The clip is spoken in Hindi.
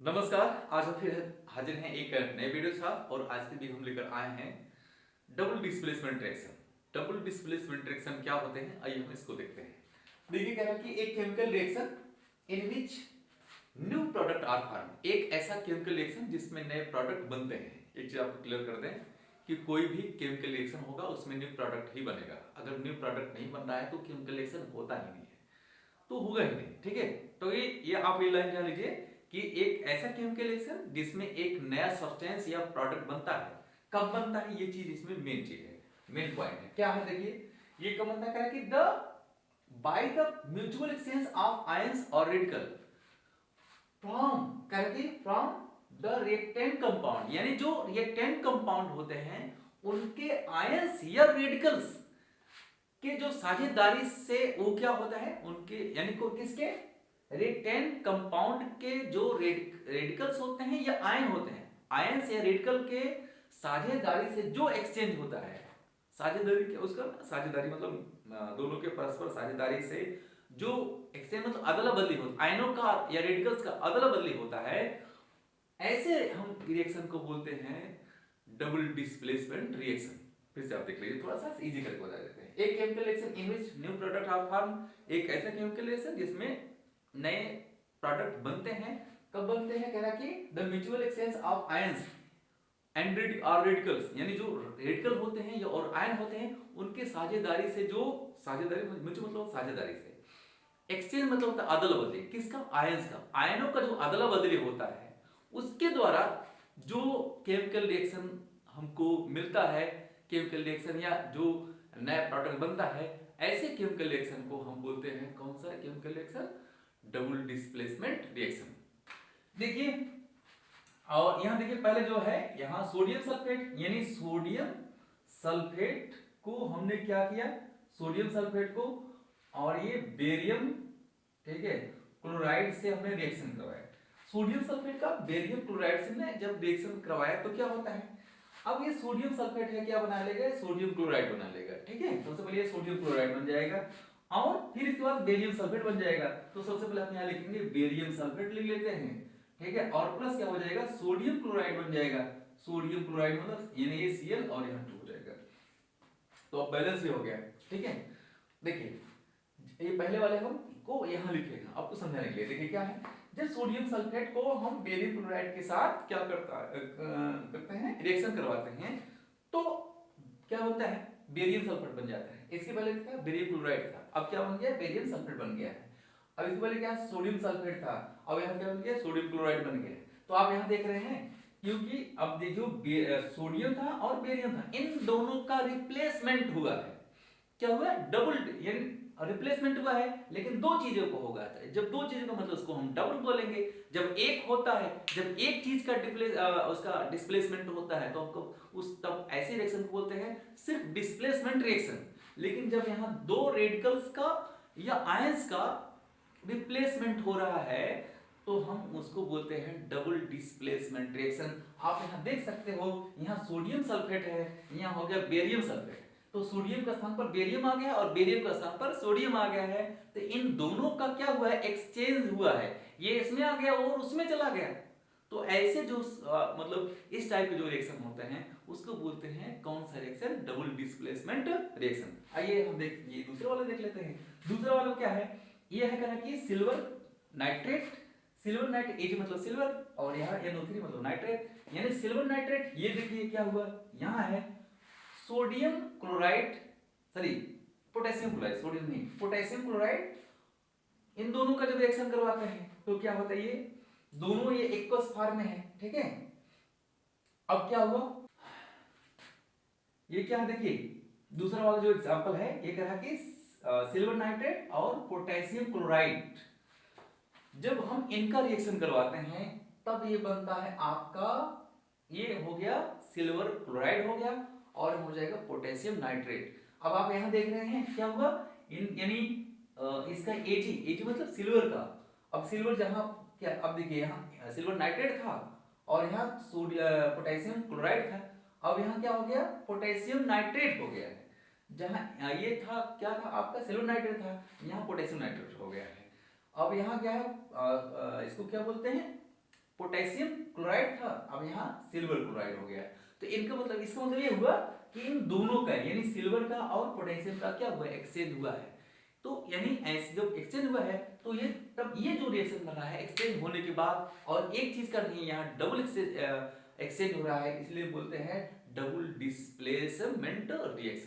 नमस्कार। आज हम फिर हाजिर हैं एक नए वीडियो के साथ और आज के वीडियो हम लेकर आए हैं double displacement reaction. Double displacement reaction क्या होते हैं, आइए हम इसको देखते हैं। देखिए कह रहा है कि एक chemical reaction in which new product are form. एक ऐसा केमिकल रिएक्शन जिसमें नए प्रोडक्ट बनते हैं। एक चीज आपको क्लियर कर दें कि कोई भी केमिकल रिएक्शन होगा उसमें न्यू प्रोडक्ट ही बनेगा। अगर न्यू प्रोडक्ट नहीं बन रहा है तो केमिकल रिएक्शन होता ही नहीं है, तो होगा ही नहीं। ठीक है, तो ये आप ये लाइन जान लीजिए कि एक ऐसा केमिकल रिएक्शन जिसमें एक नया सब्सटेंस या प्रोडक्ट बनता है। कब बनता है, ये चीज इसमें मेन चीज है, मेन पॉइंट है। क्या है देखिए, ये कब बनता है कि the by the mutual exchange of ions और radical from the reactant compound. यानी जो रिएक्टेंट कंपाउंड होते हैं उनके आयंस या रेडिकल्स के जो साझेदारी से वो क्या होता है, उनके यानी को किसके, रिएक्टेंट कंपाउंड के जो रेडिकल्स होते हैं या आयन होते हैं, आयंस या रेडिकल के साझेदारी से जो एक्सचेंज होता है। साझेदारी के उसका साझेदारी मतलब दोनों के परस्पर साझेदारी से जो एक्सचेंज मतलब अदला बदली होता, आयनों का या रेडिकल्स का अदला बदली होता है, ऐसे हम रिएक्शन को बोलते हैं डबल डिस्प्लेसमेंट रिएक्शन। फिर से आप देख लीजिए, थोड़ा सा इजी करके बता देते हैं। एक chemical reaction in which new product are form, एक ऐसा केमिकल रिएक्शन जिसमें नए प्रोडक्ट बनते हैं। कब बनते हैं, कह रहा कि the mutual exchange of ions and radicals, यानी जो रेडिकल होते हैं या और आयन होते हैं उनके साझेदारी से, जो साझेदारी म्यूचुअल मतलब साझेदारी से, एक्सचेंज मतलब होता है अदला बदली, किसका, आयंस का, आयनों का जो अदला बदली होता है उसके द्वारा जो केमिकल रिएक्शन हमको मिलता है, केमिकल रिएक्शन या जो नया प्रोडक्ट बनता है, ऐसे केमिकल रिएक्शन को हम बोलते हैं कौन सा chemical reaction, double displacement reaction. देखिए, और यहां देखिए पहले जो है यहां सोडियम सल्फेट, यानी सोडियम सल्फेट को हमने क्या किया, सोडियम सल्फेट को और ये बेरियम, ठीक है, क्लोराइड से हमने रिएक्शन करवाया। सोडियम सल्फेट का बेरियम क्लोराइड से ने जब रिएक्शन करवाया तो क्या होता है, अब ये सोडियम सल्फेट है क्या बना लेगा, सोडियम क्लोराइड बना लेगा। ठीक है, सबसे पहले ये सोडियम क्लोराइड बन जाएगा और फिर इसके बाद बेरियम सल्फेट बन जाएगा। तो सबसे पहले हम यहाँ लिखेंगे बेरियम सल्फेट लिख लेते हैं, ठीक है, और प्लस क्या हो जाएगा, सोडियम क्लोराइड बन जाएगा। सोडियम क्लोराइड मतलब यानी ये Cl और यहाँ 2 हो जाएगा, तो अब बैलेंस भी हो गया। ठीक है, देखिए ये पहले वाले हम को यहाँ लिखेगा आपको समझाने के लिए। देखिए क्या है, जब सोडियम सल्फेट को हम बेरियम क्लोराइड के साथ क्या करते हैं, रिएक्शन करवाते हैं, तो क्या बनता है, बेरियम सल्फेट बन जाता है। इसके पहले क्या बेरियम क्लोराइड था, अब क्या बन गया, बेरियम सल्फेट बन गया है। अब इसके पहले क्या सोडियम सल्फेट था, अब यहाँ क्या बन गया, सोडियम क्लोराइड बन गया। तो आप यहाँ देख रहे हैं, क्योंकि अब देखिए सोडियम था और बेरियम था, इन दोनों का रिप्लेसमेंट हुआ है। क्या हुआ, डबल, यानी रिप्लेसमेंट हुआ है, लेकिन दो चीजों को होगा। जब दो चीजों का मतलब उसको हम डबल बोलेंगे। जब एक होता है, जब एक चीज का उसका डिस्प्लेसमेंट होता है तो हमको उस तब ऐसे रिएक्शन को बोलते हैं सिर्फ डिस्प्लेसमेंट रिएक्शन। लेकिन जब यहाँ दो रेडिकल्स का या आयंस का रिप्लेसमेंट हो रहा है तो हम उसको बोलते हैं डबल डिस्प्लेसमेंट रिएक्शन। आप यहाँ देख सकते हो, यहाँ सोडियम सल्फेट है, यहाँ हो गया बेरियम सल्फेट। तो सोडियम का स्थान पर बेरियम आ गया और बेरियम का स्थान पर सोडियम आ गया है। तो इन दोनों का क्या हुआ है, एक्सचेंज हुआ है, ये इसमें आ गया और उसमें चला गया। तो ऐसे जो मतलब इस टाइप के जो रिएक्शन होते हैं उसको बोलते हैं कौन सा रिएक्शन, डबल डिस्प्लेसमेंट रिएक्शन। आइए हम देख ये दूसरे वाला देख लेते हैं। दूसरा वाला क्या है, ये है कहना कि silver nitrate, silver nitrate, as मतलब सिल्वर और यहाँ NO3 मतलब नाइट्रेट, यानी सिल्वर नाइट्रेट। ये देखिए क्या हुआ, यहाँ है sodium chloride, sorry potassium chloride, sodium नहीं पोटेशियम क्लोराइड, इन दोनों का जब रिएक्शन करवाते हैं तो क्या होता है, ये दोनों ये एक्वस फॉर्म में है। ठीक है, अब क्या हुआ, ये क्या है देखिए, दूसरा वाला जो एग्जांपल है ये कह रहा कि सिल्वर नाइट्रेट और पोटेशियम क्लोराइड, जब हम इनका रिएक्शन करवाते हैं तब ये बनता है आपका, ये हो गया सिल्वर क्लोराइड हो गया और हो जाएगा पोटेशियम नाइट्रेट। अब आप यहां देख रहे हैं क्या हुआ, इन यानी इसका Ag मतलब सिल्वर का, अब सिल्वर जहां क्या, अब देखिए यहाँ सिल्वर नाइट्रेट था और यहाँ पोटेशियम क्लोराइड था। अब यहाँ क्या हो गया, पोटेशियम नाइट्रेट हो गया है। जहां ये था क्या था आपका, सिल्वर नाइट्रेट था, यहाँ पोटेशियम नाइट्रेट हो गया है। अब यहाँ क्या है, इसको क्या बोलते हैं, पोटेशियम क्लोराइड था, अब यहाँ सिल्वर क्लोराइड हो गया। तो इनका मतलब, इसका मतलब ये हुआ कि इन दोनों का यानी सिल्वर का और पोटेशियम का क्या हुआ, एक्सचेंज हुआ है। तो यानी ऐसे जब एक्सचेंज हुआ है तो ये तब ये जो रिएक्शन बन रहा है एक्सचेंज होने के बाद, और एक चीज का नहीं, यहाँ डबल एक्सचेंज हो रहा है, इसलिए बोलते हैं डबल डिस्प्लेसमेंट रिएक्शन।